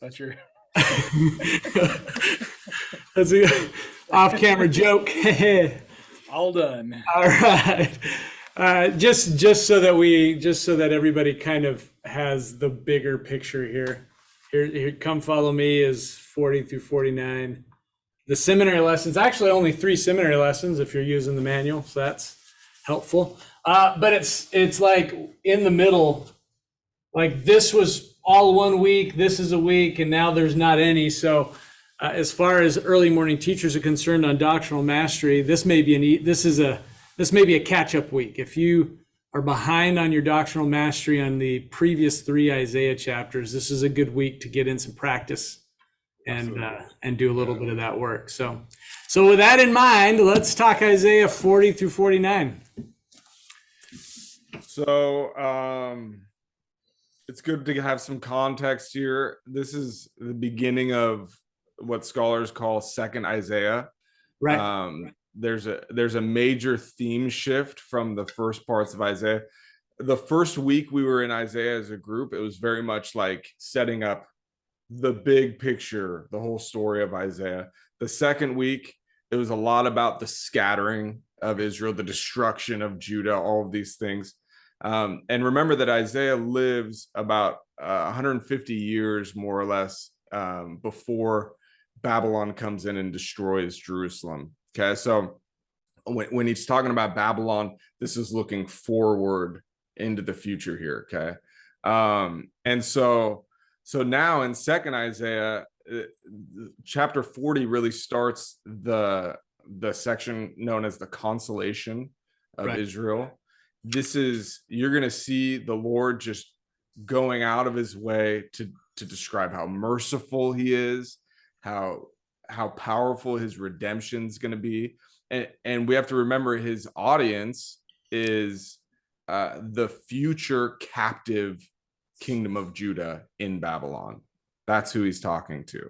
That's your That's a off-camera joke. all done. All right. Just so that everybody kind of has the bigger picture here. Here, come follow me is 40 through 49. The seminary lessons, actually only 3 seminary lessons if you're using the manual, so that's helpful. But it's like in the middle, like this was all 1 week, this is a week, and now there's not any. So as far as early morning teachers are concerned on doctrinal mastery, this may be a catch-up week. If you are behind on your doctrinal mastery on the previous 3 Isaiah chapters, this is a good week to get in some practice and do a little bit of that work. So with that in mind, let's talk Isaiah 40 through 49. So it's good to have some context here. This is the beginning of what scholars call second Isaiah. Right. There's a major theme shift from the first parts of Isaiah. The first week we were in Isaiah as a group, it was very much like setting up the big picture, the whole story of Isaiah. The second week, it was a lot about the scattering of Israel, the destruction of Judah, all of these things. And remember that Isaiah lives about 150 years, more or less, before Babylon comes in and destroys Jerusalem. Okay, so when he's talking about Babylon, this is looking forward into the future here. Okay, and so now in second Isaiah, chapter 40 really starts the section known as the consolation of Israel. You're going to see the Lord just going out of his way to describe how merciful he is, how powerful his redemption is going to be. And we have to remember his audience is the future captive kingdom of Judah in Babylon. That's who he's talking to.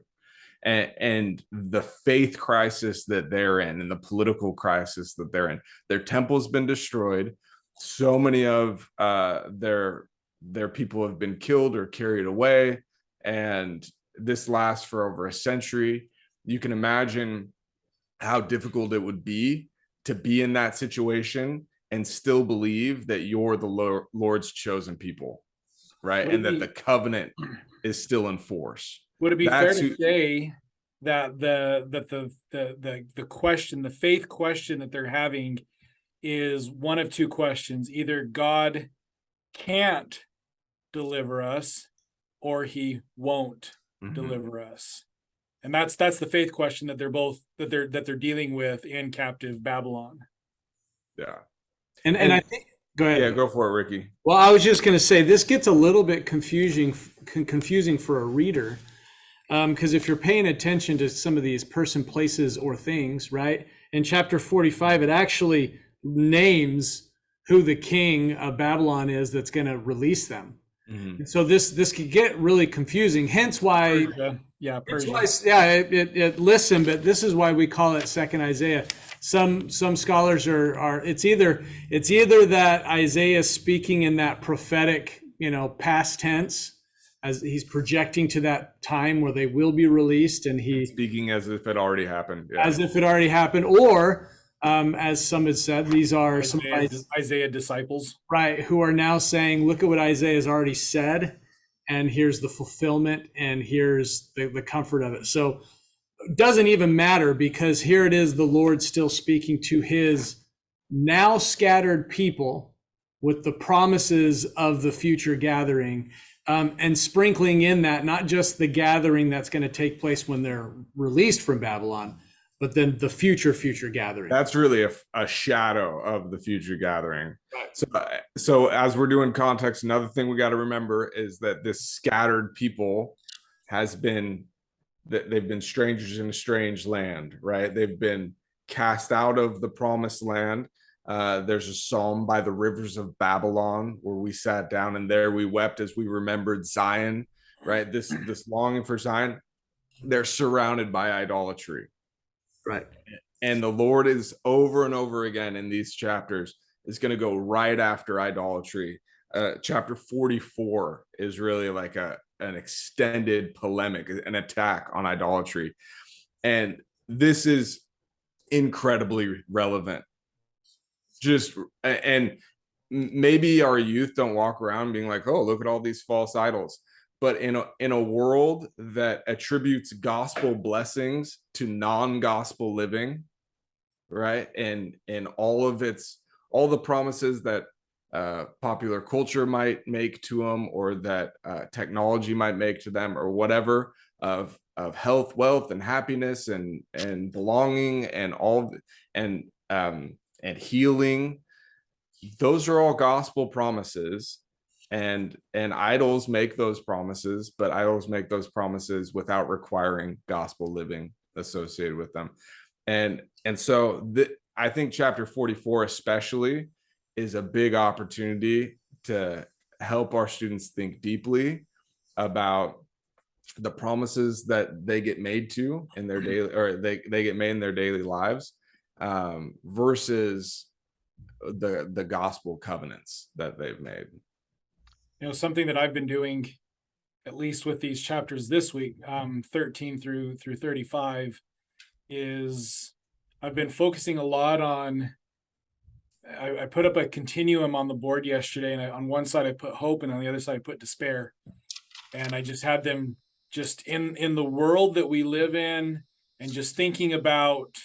And the faith crisis that they're in and the political crisis that they're in. Their temple's been destroyed. So many of their people have been killed or carried away. And this lasts for over a century. You can imagine how difficult it would be to be in that situation and still believe that you're the Lord's chosen people, right? And that the covenant is still in force. Would it be fair to say that the question, the faith question that they're having is one of 2 questions? Either God can't deliver us or he won't deliver us. And that's the faith question that they're dealing with in captive Babylon. Yeah. And I think, go ahead. Yeah, go for it, Ricky. Well, I was just going to say this gets a little bit confusing for a reader, because if you're paying attention to some of these person, places, or things, right? In chapter 45, it actually names who the king of Babylon is that's going to release them. Mm-hmm. So this could get really confusing. Hence why, listen, but this is why we call it second Isaiah. Some scholars are it's either that Isaiah is speaking in that prophetic, past tense, as he's projecting to that time where they will be released, and he's speaking as if it already happened. Yeah. As if it already happened, or as some had said, these are some Isaiah disciples, right, who are now saying, look at what Isaiah has already said, and here's the fulfillment, and here's the comfort of it. So it doesn't even matter, because here it is, the Lord still speaking to his now scattered people with the promises of the future gathering, and sprinkling in that, not just the gathering that's going to take place when they're released from Babylon, but then the future gathering. That's really a shadow of the future gathering. Right. So as we're doing context, another thing we got to remember is that this scattered people they've been strangers in a strange land, right? They've been cast out of the promised land. There's a psalm by the rivers of Babylon where we sat down and there we wept as we remembered Zion, right? This longing for Zion. They're surrounded by idolatry. Right. And the Lord is over and over again in these chapters is going to go right after idolatry. Chapter 44 is really like an extended polemic, an attack on idolatry. And this is incredibly relevant. And maybe our youth don't walk around being like, oh, look at all these false idols. But in a world that attributes gospel blessings to non-gospel living, right? And all the promises that popular culture might make to them, or that technology might make to them, or whatever, of health, wealth, and happiness, and belonging, and and healing. Those are all gospel promises, and idols make those promises, but idols make those promises without requiring gospel living associated with them. And so I think chapter 44 especially is a big opportunity to help our students think deeply about the promises that they get made to in their daily, or they get made in their daily lives, versus the gospel covenants that they've made. Something that I've been doing, at least with these chapters this week, 13 through 35, is I've been focusing a lot on, I put up a continuum on the board yesterday, and on one side I put hope, and on the other side I put despair. And I just had them just in the world that we live in, and just thinking about,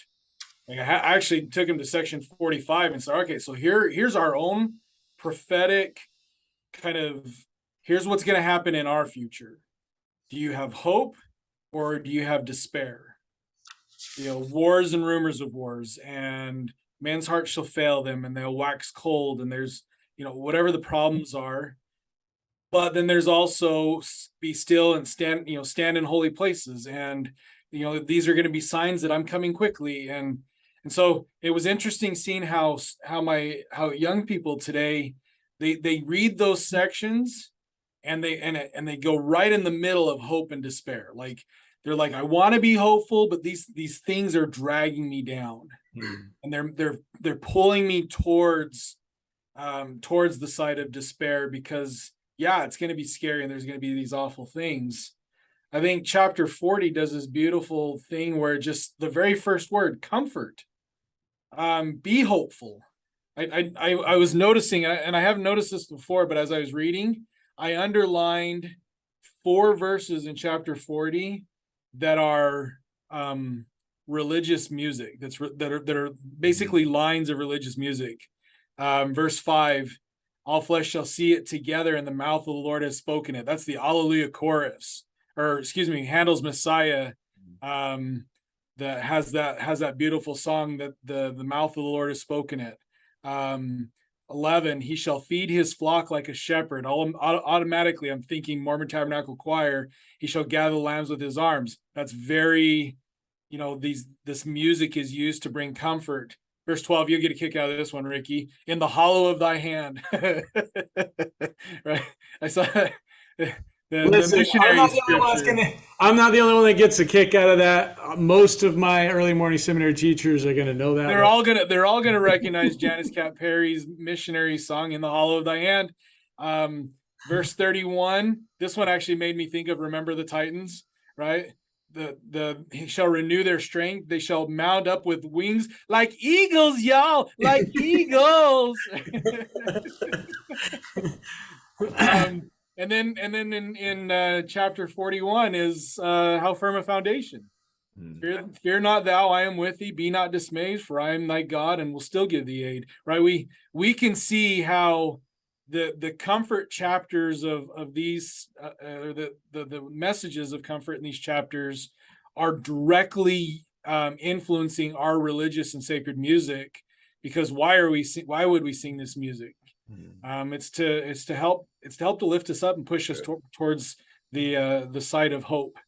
like, I actually took him to section 45 and said, okay, so here's our own prophetic kind of, here's what's going to happen in our future. Do you have hope, or do you have despair? Wars and rumors of wars, and men's hearts shall fail them, and they'll wax cold, and there's, whatever the problems are. But then there's also be still and stand in holy places, and these are going to be signs that I'm coming quickly. And so it was interesting seeing how young people today, they read those sections, and they go right in the middle of hope and despair. Like, they're like, I want to be hopeful, but these things are dragging me down, and they're pulling me towards the side of despair, because it's going to be scary, and there's going to be these awful things. I think chapter 40 does this beautiful thing where just the very first word, comfort, be hopeful. I was noticing, and I haven't noticed this before, but as I was reading, I underlined 4 verses in chapter 40 that are religious music. That are basically lines of religious music. Verse 5, all flesh shall see it together, and the mouth of the Lord has spoken it. That's the Alleluia chorus, or excuse me, Handel's Messiah, that has that beautiful song that the mouth of the Lord has spoken it. 11, he shall feed his flock like a shepherd. Automatically, I'm thinking Mormon Tabernacle Choir. He shall gather the lambs with his arms. That's very, this music is used to bring comfort. Verse 12, you'll get a kick out of this one, Ricky. In the hollow of thy hand. Right? I saw the missionary scripture. I'm not the only one that gets a kick out of that. Most of my early morning seminary teachers are going to know that. They're all gonna recognize Janice Cat Perry's missionary song, In the Hollow of Thy Hand. Verse 31, this one actually made me think of Remember the Titans, right? He shall renew their strength. They shall mount up with wings like eagles, y'all, like eagles. And then in chapter 41 is how firm a foundation. Fear not thou, I am with thee. Be not dismayed, for I am thy God, and will still give thee aid. Right? We can see how the comfort chapters of these, the messages of comfort in these chapters are directly influencing our religious and sacred music. Because why would we sing this music? It's to help to lift us up and push us towards the side of hope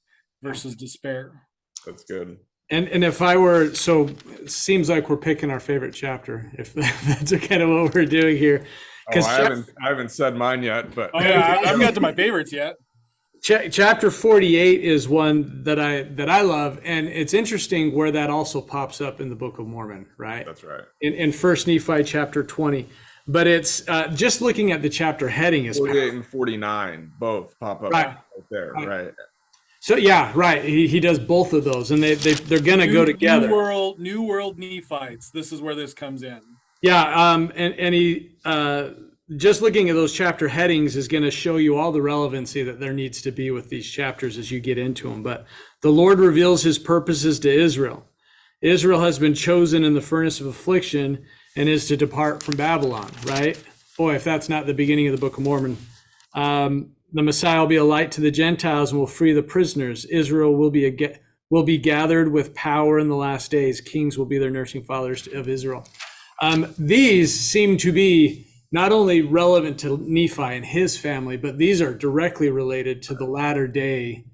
versus despair. That's good. And if I were, so it seems like we're picking our favorite chapter, if that's kind of what we're doing here. I haven't said mine yet, but I haven't got to my favorites yet. Chapter 48 is one that I love, and it's interesting where that also pops up in the Book of Mormon, right? That's right. In 1 Nephi chapter 20. but it's just looking at the chapter heading is 48 and 49 both pop up Right. right there, Right. right? So yeah, right. He does both of those, and they're gonna go together. New world Nephites. This is where this comes in. Yeah, and he just looking at those chapter headings is going to show you all the relevancy that there needs to be with these chapters as you get into them. But the Lord reveals his purposes to Israel. Israel has been chosen in the furnace of affliction and is to depart from Babylon, right? Boy, if that's not the beginning of the Book of Mormon. The Messiah will be a light to the Gentiles and will free the prisoners. Israel will be gathered with power in the last days. Kings will be their nursing fathers of Israel. These seem to be not only relevant to Nephi and his family, but these are directly related to the latter day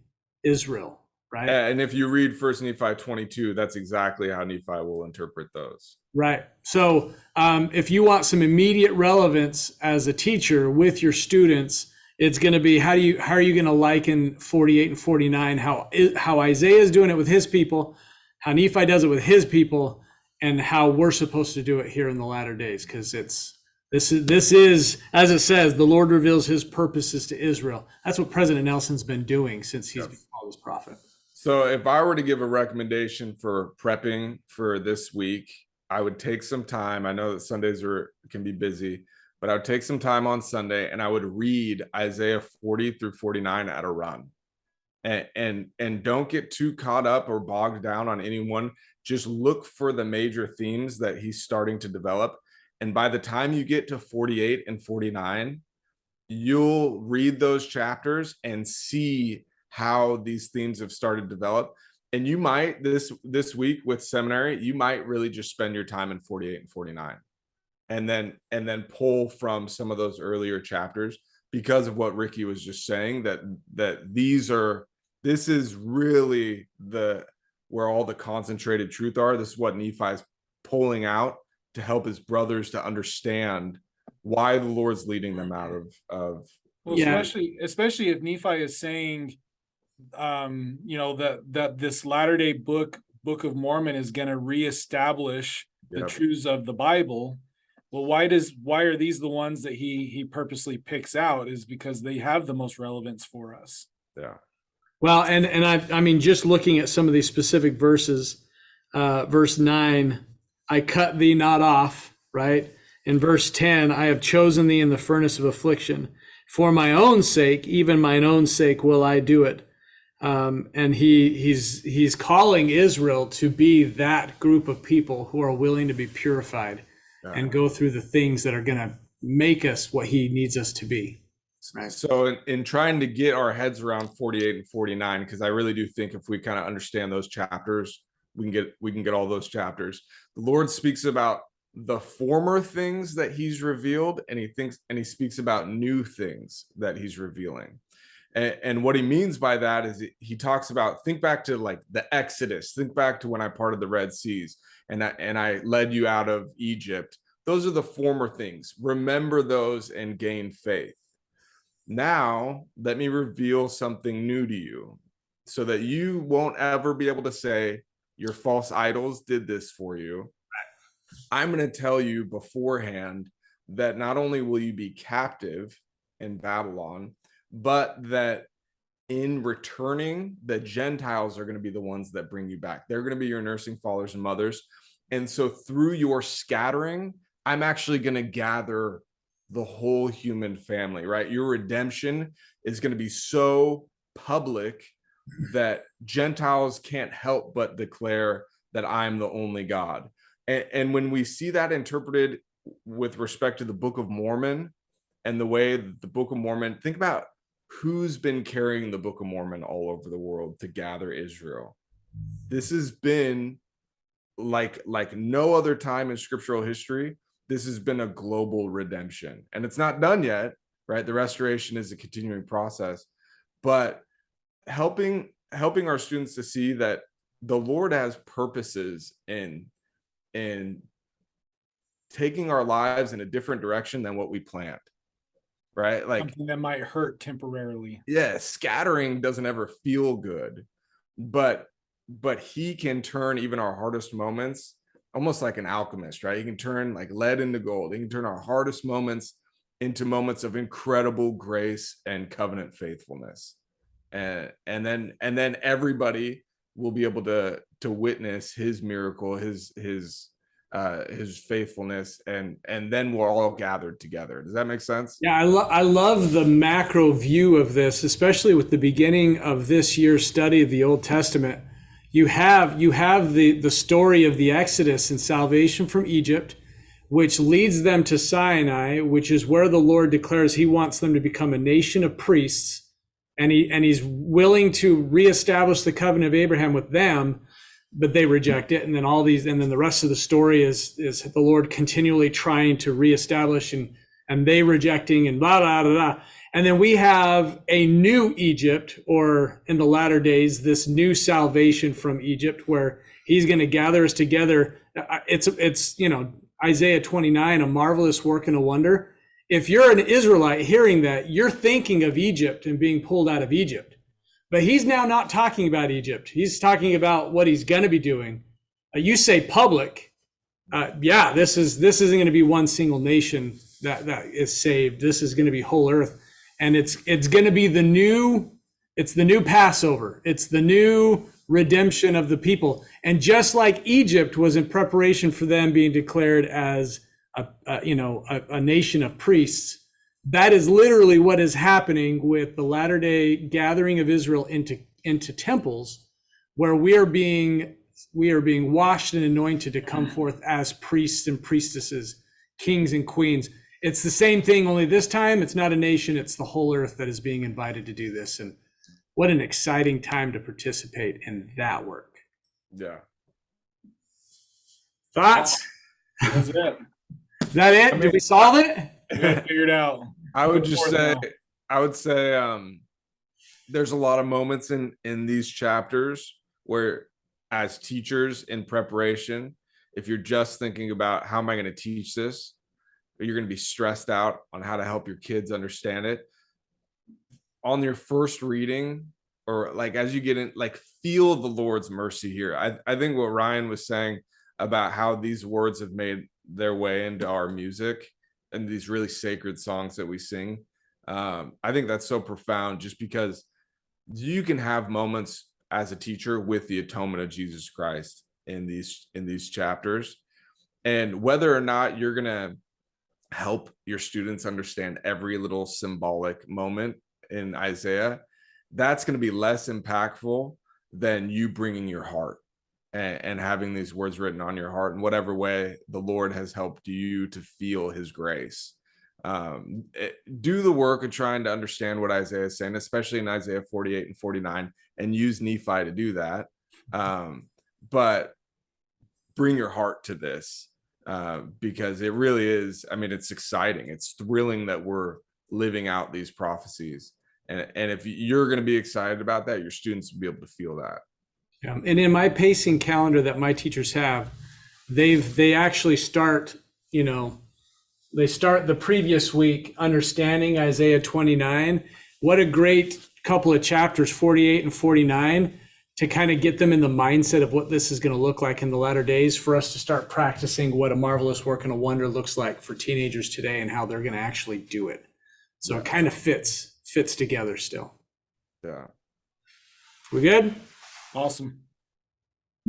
Israel, right? And if you read First Nephi 22, that's exactly how Nephi will interpret those. Right. So if you want some immediate relevance as a teacher with your students, it's going to be how are you going to liken 48 and 49, how Isaiah is doing it with his people, how Nephi does it with his people, and how we're supposed to do it here in the latter days, because this is as it says, the Lord reveals his purposes to Israel. That's what President Nelson's been doing since he's been called as prophet. So if I were to give a recommendation for prepping for this week, I would take some time. I know that Sundays can be busy, but I would take some time on Sunday and I would read Isaiah 40 through 49 at a run. And don't get too caught up or bogged down on any one. Just look for the major themes that he's starting to develop. And by the time you get to 48 and 49, you'll read those chapters and see how these themes have started to develop. And you might this week with seminary, you might really just spend your time in 48 and 49 and then pull from some of those earlier chapters, because of what Ricky was just saying, that this is really where all the concentrated truth are. This is what Nephi is pulling out to help his brothers to understand why the Lord's leading them out of. Well, Yeah. especially if Nephi is saying, that this latter day Book of Mormon is going to reestablish the truths of the Bible. Well, why are these the ones that he purposely picks out? Is because they have the most relevance for us. Yeah. Well, and I mean, just looking at some of these specific verses, verse 9, I cut thee not off, right? In verse 10, I have chosen thee in the furnace of affliction. For my own sake, even mine own sake, will I do it. And he's calling Israel to be that group of people who are willing to be purified and go through the things that are going to make us what he needs us to be. Right. So in trying to get our heads around 48 and 49, because I really do think if we kind of understand those chapters, we can get all those chapters. The Lord speaks about the former things that he's revealed, and he speaks about new things that he's revealing. And what he means by that is he talks about, think back to like the Exodus, think back to when I parted the Red Seas and I led you out of Egypt. Those are the former things. Remember those and gain faith. Now, let me reveal something new to you so that you won't ever be able to say your false idols did this for you. I'm going to tell you beforehand that not only will you be captive in Babylon, but that in returning, the Gentiles are going to be the ones that bring you back. They're going to be your nursing fathers and mothers. And so through your scattering, I'm actually going to gather the whole human family, right? Your redemption is going to be so public that Gentiles can't help but declare that I'm the only God. And when we see that interpreted with respect to the Book of Mormon and the way the Book of Mormon, think about who's been carrying the Book of Mormon all over the world to gather Israel. This has been like no other time in scriptural history. This has been a global redemption, and it's not done yet, right? The restoration is a continuing process, but helping our students to see that the Lord has purposes in taking our lives in a different direction than what we planned, right? Like something that might hurt temporarily. Yeah, scattering doesn't ever feel good, but he can turn even our hardest moments almost like an alchemist, right? He can turn like lead into gold. He can turn our hardest moments into moments of incredible grace and covenant faithfulness. And then everybody will be able to witness his miracle, his faithfulness, and then we're all gathered together. Does that make sense? Yeah, I love the macro view of this, especially with the beginning of this year's study of the Old Testament. You have the story of the Exodus and salvation from Egypt, which leads them to Sinai, which is where the Lord declares he wants them to become a nation of priests, and he's willing to reestablish the covenant of Abraham with them, but they reject it. And then the rest of the story is the Lord continually trying to reestablish and they rejecting and blah, blah, blah, blah. And then we have a new Egypt, or in the latter days, this new salvation from Egypt, where he's going to gather us together. It's Isaiah 29, a marvelous work and a wonder. If you're an Israelite hearing that, you're thinking of Egypt and being pulled out of Egypt. But he's now not talking about Egypt. He's talking about what he's going to be doing. You say public. This isn't going to be one single nation that is saved. This is going to be whole earth. And it's going to be the new Passover. It's the new redemption of the people. And just like Egypt was in preparation for them being declared as a nation of priests, that is literally what is happening with the latter-day gathering of Israel into temples, where we are being washed and anointed to come forth as priests and priestesses, kings and queens. It's the same thing, only this time it's not a nation, it's the whole earth that is being invited to do this. And what an exciting time to participate in that work. Yeah. Thoughts? That's it. Is that it? Did we solve it? We got it figured out. I would say there's a lot of moments in these chapters where, as teachers in preparation, if you're just thinking about how am I going to teach this, you're going to be stressed out on how to help your kids understand it. On your first reading, or like as you get in, like feel the Lord's mercy here. I think what Ryan was saying about how these words have made their way into our music and these really sacred songs that we sing. I think that's so profound, just because you can have moments as a teacher with the atonement of Jesus Christ in these chapters, and whether or not you're going to help your students understand every little symbolic moment in Isaiah, that's going to be less impactful than you bringing your heart and having these words written on your heart in whatever way the Lord has helped you to feel his grace. Do the work of trying to understand what Isaiah is saying, especially in Isaiah 48 and 49, and use Nephi to do that. But bring your heart to this, because it really is, I mean, it's exciting. It's thrilling that we're living out these prophecies. And if you're going to be excited about that, your students will be able to feel that. Yeah. And in my pacing calendar that my teachers have, they actually start, they start the previous week understanding Isaiah 29. What a great couple of chapters, 48 and 49, to kind of get them in the mindset of what this is going to look like in the latter days, for us to start practicing what a marvelous work and a wonder looks like for teenagers today and how they're going to actually do it. So it kind of fits together still. Yeah. We good? Awesome.